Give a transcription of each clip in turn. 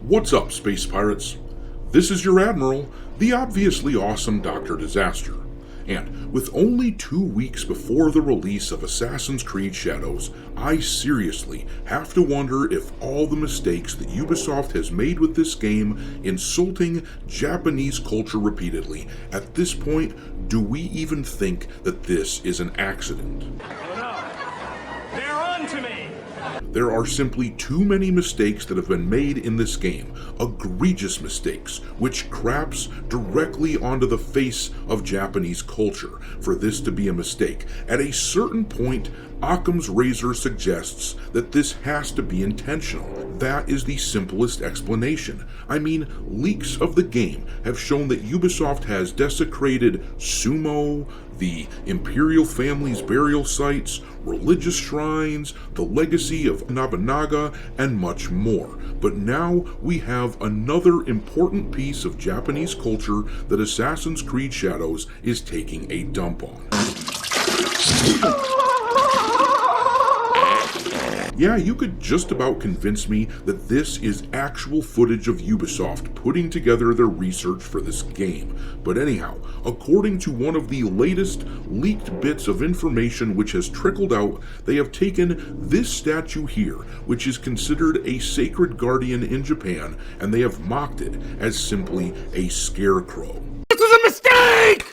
What's up, space pirates? This is your Admiral, the obviously awesome Dr. Disaster. And with only 2 weeks before the release of Assassin's Creed Shadows, I seriously have to wonder if all the mistakes that Ubisoft has made with this game, insulting Japanese culture repeatedly, at this point, do we even think that this is an accident? They're on to me! There are simply too many mistakes that have been made in this game, egregious mistakes, which craps directly onto the face of Japanese culture, for this to be a mistake. At a certain point, Occam's razor suggests that this has to be intentional. That is the simplest explanation. I mean, leaks of the game have shown that Ubisoft has desecrated sumo, the Imperial family's burial sites, religious shrines, the legacy of Nobunaga, and much more. But now we have another important piece of Japanese culture that Assassin's Creed Shadows is taking a dump on. Yeah, you could just about convince me that this is actual footage of Ubisoft putting together their research for this game. But anyhow, according to one of the latest leaked bits of information which has trickled out, they have taken this statue here, which is considered a sacred guardian in Japan, and they have mocked it as simply a scarecrow. This is a mistake!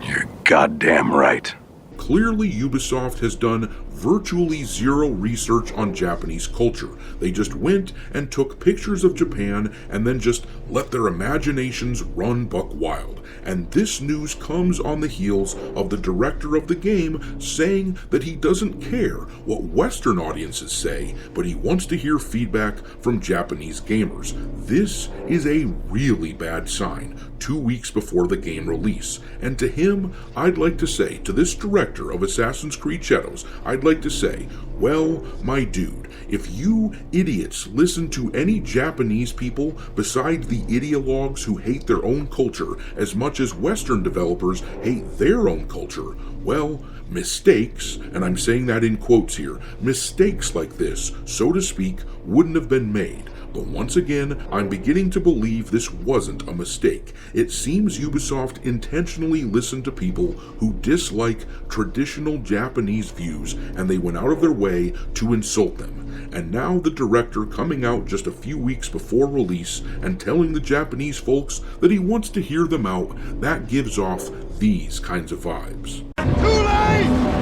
You're goddamn right. Clearly, Ubisoft has done virtually zero research on Japanese culture. They just went and took pictures of Japan and then just let their imaginations run buck wild. And this news comes on the heels of the director of the game saying that he doesn't care what Western audiences say, but he wants to hear feedback from Japanese gamers. This is a really bad sign 2 weeks before the game release. And to him, I'd like to say, to this director of Assassin's Creed Shadows, I'd like to say, well, my dude, if you idiots listen to any Japanese people besides the ideologues who hate their own culture as much as Western developers hate their own culture, well, mistakes, and I'm saying that in quotes here, mistakes like this, so to speak, wouldn't have been made. But once again, I'm beginning to believe this wasn't a mistake. It seems Ubisoft intentionally listened to people who dislike traditional Japanese views, and they went out of their way to insult them. And now the director coming out just a few weeks before release and telling the Japanese folks that he wants to hear them out, that gives off these kinds of vibes. Too late!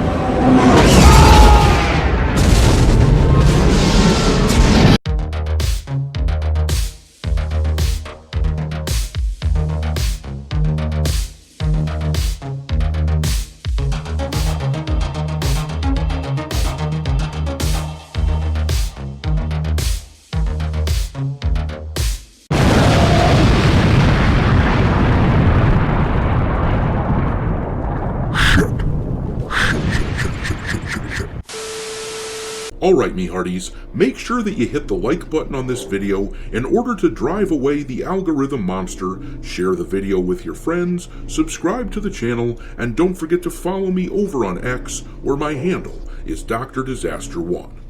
Alright, me hearties, make sure that you hit the like button on this video in order to drive away the algorithm monster, share the video with your friends, subscribe to the channel, and don't forget to follow me over on X, where my handle is Dr. Disaster 1.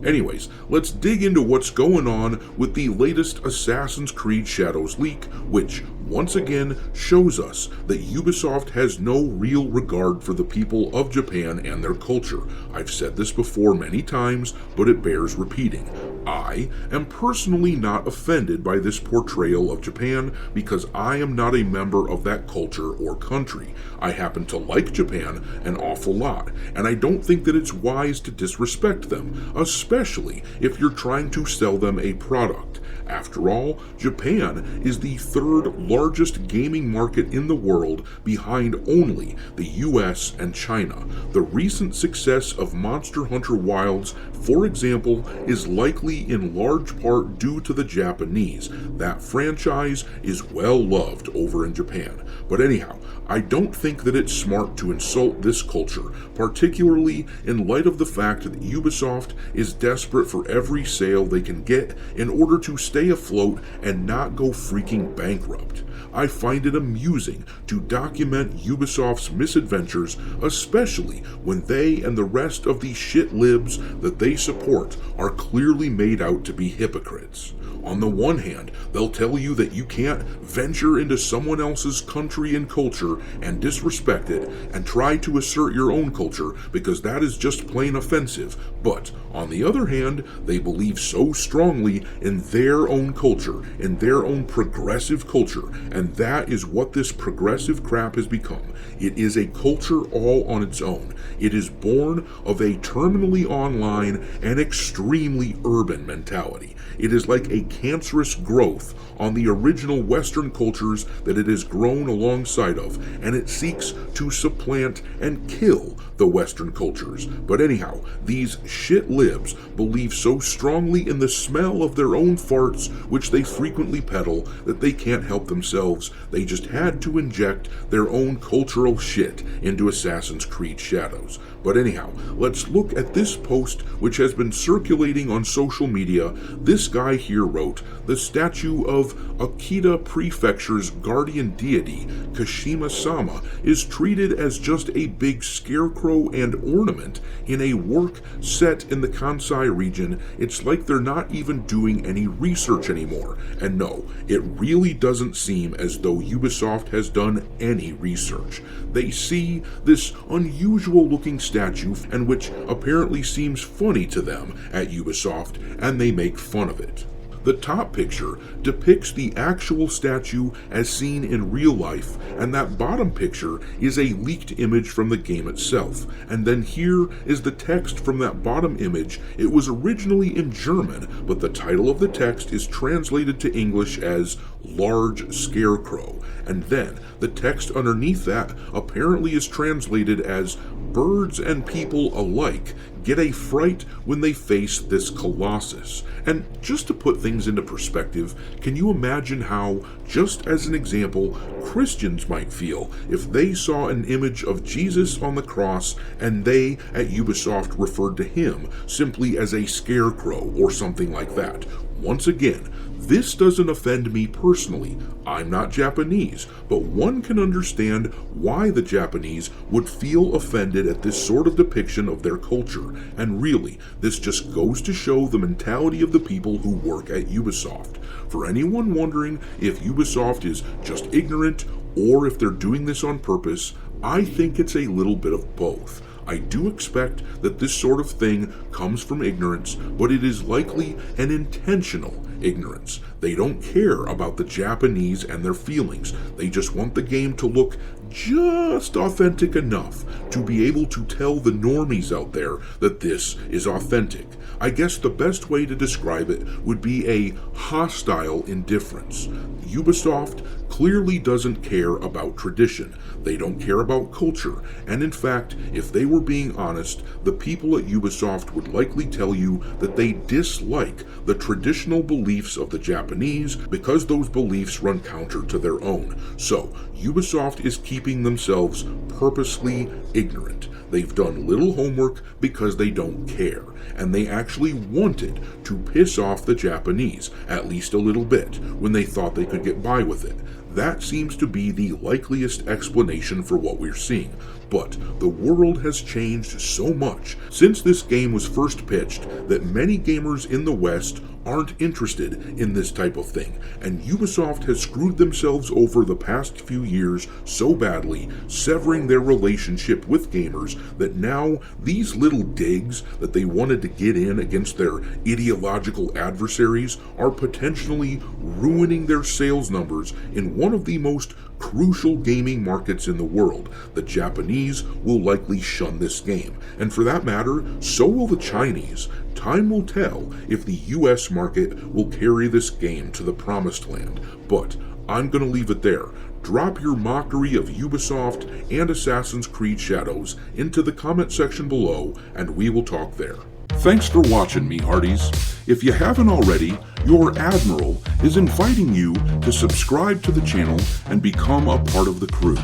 Anyways, let's dig into what's going on with the latest Assassin's Creed Shadows leak, which, once again, shows us that Ubisoft has no real regard for the people of Japan and their culture. I've said this before many times, but it bears repeating. I am personally not offended by this portrayal of Japan because I am not a member of that culture or country. I happen to like Japan an awful lot, and I don't think that it's wise to disrespect them, especially if you're trying to sell them a product. After all, Japan is the third largest gaming market in the world, behind only the US and China. The recent success of Monster Hunter Wilds, for example, is likely in large part due to the Japanese. That franchise is well loved over in Japan. But anyhow, I don't think that it's smart to insult this culture, particularly in light of the fact that Ubisoft is desperate for every sale they can get in order to stay afloat and not go freaking bankrupt. I find it amusing to document Ubisoft's misadventures, especially when they and the rest of the shit libs that they support are clearly made out to be hypocrites. On the one hand, they'll tell you that you can't venture into someone else's country and culture and disrespect it and try to assert your own culture because that is just plain offensive. But on the other hand, they believe so strongly in their own culture, in their own progressive culture, and that is what this progressive crap has become. It is a culture all on its own. It is born of a terminally online and extremely urban mentality. It is like a cancerous growth on the original Western cultures that it has grown alongside of, and it seeks to supplant and kill the Western cultures. But anyhow, these shit libs believe so strongly in the smell of their own farts, which they frequently peddle, that they can't help themselves. They just had to inject their own cultural shit into Assassin's Creed Shadows. But anyhow, let's look at this post which has been circulating on social media. This guy here wrote, "The statue of Akita Prefecture's guardian deity, Kashima-sama, is treated as just a big scarecrow and ornament in a work set in the Kansai region. It's like they're not even doing any research anymore." And no, it really doesn't seem as though Ubisoft has done any research. They see this unusual looking statue, and which apparently seems funny to them at Ubisoft, and they make fun of it. The top picture depicts the actual statue as seen in real life, and that bottom picture is a leaked image from the game itself. And then here is the text from that bottom image. It was originally in German, but the title of the text is translated to English as "Large Scarecrow." And then the text underneath that apparently is translated as "Birds and people alike get a fright when they face this colossus." And just to put things into perspective, can you imagine how, just as an example, Christians might feel if they saw an image of Jesus on the cross and they at Ubisoft referred to him simply as a scarecrow or something like that? Once again, this doesn't offend me personally. I'm not Japanese, but one can understand why the Japanese would feel offended at this sort of depiction of their culture. And really, this just goes to show the mentality of the people who work at Ubisoft. For anyone wondering if Ubisoft is just ignorant or if they're doing this on purpose, I think it's a little bit of both. I do expect that this sort of thing comes from ignorance, but it is likely an intentional ignorance. They don't care about the Japanese and their feelings. They just want the game to look just authentic enough to be able to tell the normies out there that this is authentic. I guess the best way to describe it would be a hostile indifference. Ubisoft clearly doesn't care about tradition. They don't care about culture. And in fact, if they were being honest, the people at Ubisoft would likely tell you that they dislike the traditional beliefs of the Japanese because those beliefs run counter to their own. So, Ubisoft is keeping themselves purposely ignorant. They've done little homework because they don't care, and they actually wanted to piss off the Japanese, at least a little bit, when they thought they could get by with it. That seems to be the likeliest explanation for what we're seeing. But the world has changed so much since this game was first pitched that many gamers in the West aren't interested in this type of thing, and Ubisoft has screwed themselves over the past few years so badly, severing their relationship with gamers, that now these little digs that they wanted to get in against their ideological adversaries are potentially ruining their sales numbers in one of the most crucial gaming markets in the world. The Japanese will likely shun this game, and for that matter, so will the Chinese. Time will tell if the US market will carry this game to the promised land, but I'm gonna leave it there. Drop your mockery of Ubisoft and Assassin's Creed Shadows into the comment section below, and we will talk there. Thanks for watching, me hearties. If you haven't already, your Admiral is inviting you to subscribe to the channel and become a part of the crew.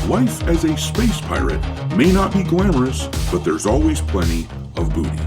Life as a space pirate may not be glamorous, but there's always plenty of booty.